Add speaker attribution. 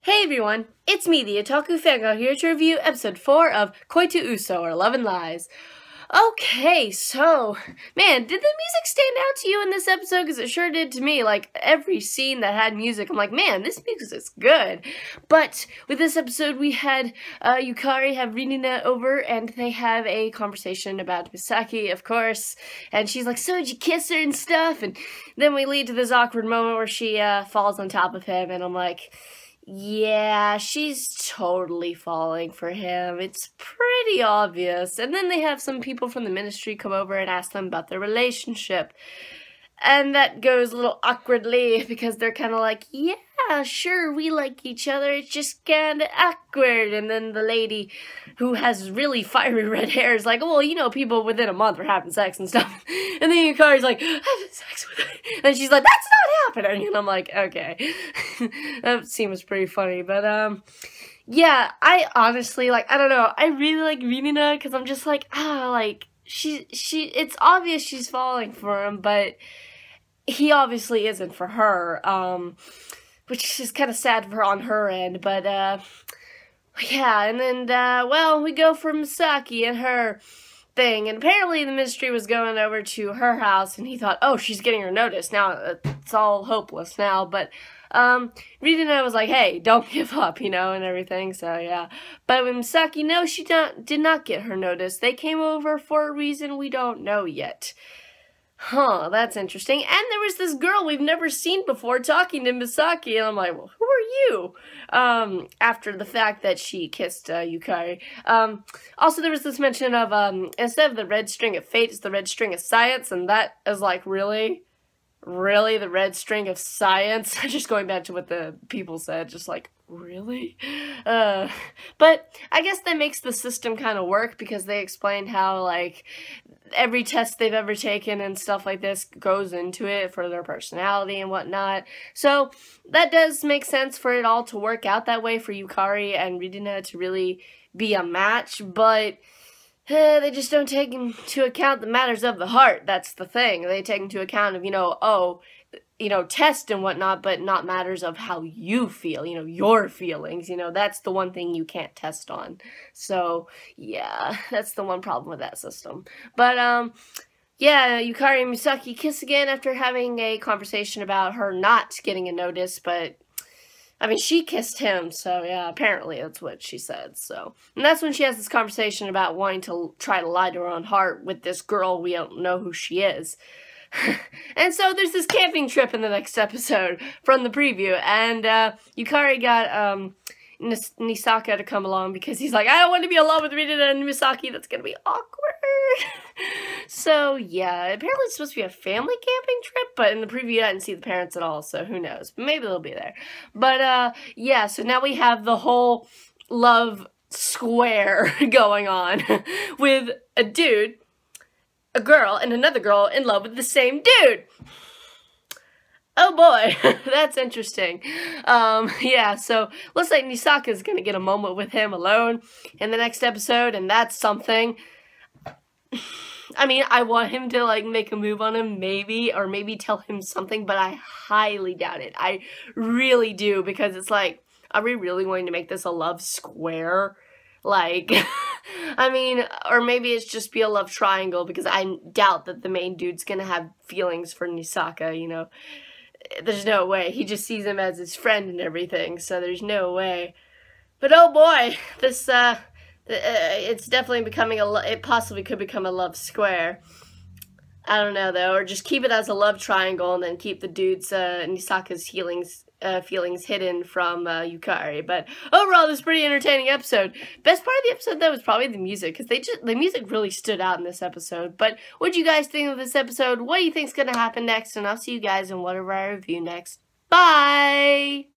Speaker 1: Hey everyone, it's me, the Otaku Fangirl, here to review episode 4 of Koitu Uso, or Love and Lies. Okay, so, man, did the music stand out to you in this episode? Because it sure did to me. Like, every scene that had music, I'm like, man, this music is good. But with this episode, we had Yukari have Rinina over, and they have a conversation about Misaki, of course. And she's like, so did you kiss her and stuff? And then we lead to this awkward moment where she falls on top of him, and I'm like, yeah, she's totally falling for him. It's pretty obvious. And then they have some people from the ministry come over and ask them about their relationship. And that goes a little awkwardly because they're kind of like, yeah, sure, we like each other. It's just kind of awkward. And then the lady who has really fiery red hair is like, well, you know, people within a month are having sex and stuff. And then Yukari's like, having sex with her. And she's like, that's not happening. And I'm like, okay. That seems pretty funny. But, yeah, I honestly, like, I don't know. I really like Rinina because I'm just like, it's obvious she's falling for him, but he obviously isn't for her, which is kind of sad on her end, but, yeah, and then, well, we go for Misaki and her thing, and apparently the ministry was going over to her house, and he thought, oh, she's getting her notice, now it's all hopeless now, but, Rinina was like, hey, don't give up, you know, and everything, so yeah. But with Misaki, no, she did not get her notice. They came over for a reason we don't know yet. Huh, that's interesting. And there was this girl we've never seen before talking to Misaki, and I'm like, well, who are you? After the fact that she kissed, Yukari. Also there was this mention of, instead of the red string of fate, it's the red string of science, and that is like, really? Really? The red string of science? Just going back to what the people said, just like, really? But I guess that makes the system kind of work because they explained how, like, every test they've ever taken and stuff like this goes into it for their personality and whatnot. So that does make sense for it all to work out that way for Yukari and Rinina to really be a match, but they just don't take into account the matters of the heart. That's the thing. They take into account of, you know, test and whatnot, but not matters of how you feel, you know, your feelings, you know, that's the one thing you can't test on. So, yeah, that's the one problem with that system. But, yeah, Yukari and Misaki kiss again after having a conversation about her not getting a notice, but I mean, she kissed him, so yeah, apparently that's what she said, so. And that's when she has this conversation about wanting to try to lie to her own heart with this girl we don't know who she is. And so there's this camping trip in the next episode from the preview, and Yukari got Nisaka to come along because he's like, I don't want to be alone with Rinina and Misaki, that's gonna be awkward. So yeah, apparently it's supposed to be a family camping trip, but in the preview I didn't see the parents at all, so who knows, maybe they'll be there. But yeah, so now we have the whole love square going on with a dude, a girl, and another girl in love with the same dude. Oh boy, that's interesting. Yeah, so looks like Nisaka's gonna get a moment with him alone in the next episode, and that's something. I mean, I want him to, like, make a move on him, maybe, or maybe tell him something, but I highly doubt it. I really do, because it's like, are we really going to make this a love square? Like, I mean, or maybe it's just be a love triangle, because I doubt that the main dude's gonna have feelings for Nisaka, you know. There's no way. He just sees him as his friend and everything, so there's no way. But oh boy, this, it's definitely becoming it possibly could become a love square. I don't know, though, or just keep it as a love triangle and then keep the dude's, Nisaka's feelings hidden from, Yukari. But overall, this is a pretty entertaining episode. Best part of the episode, though, was probably the music, because the music really stood out in this episode. But what do you guys think of this episode? What do you think's gonna happen next? And I'll see you guys in whatever I review next. Bye!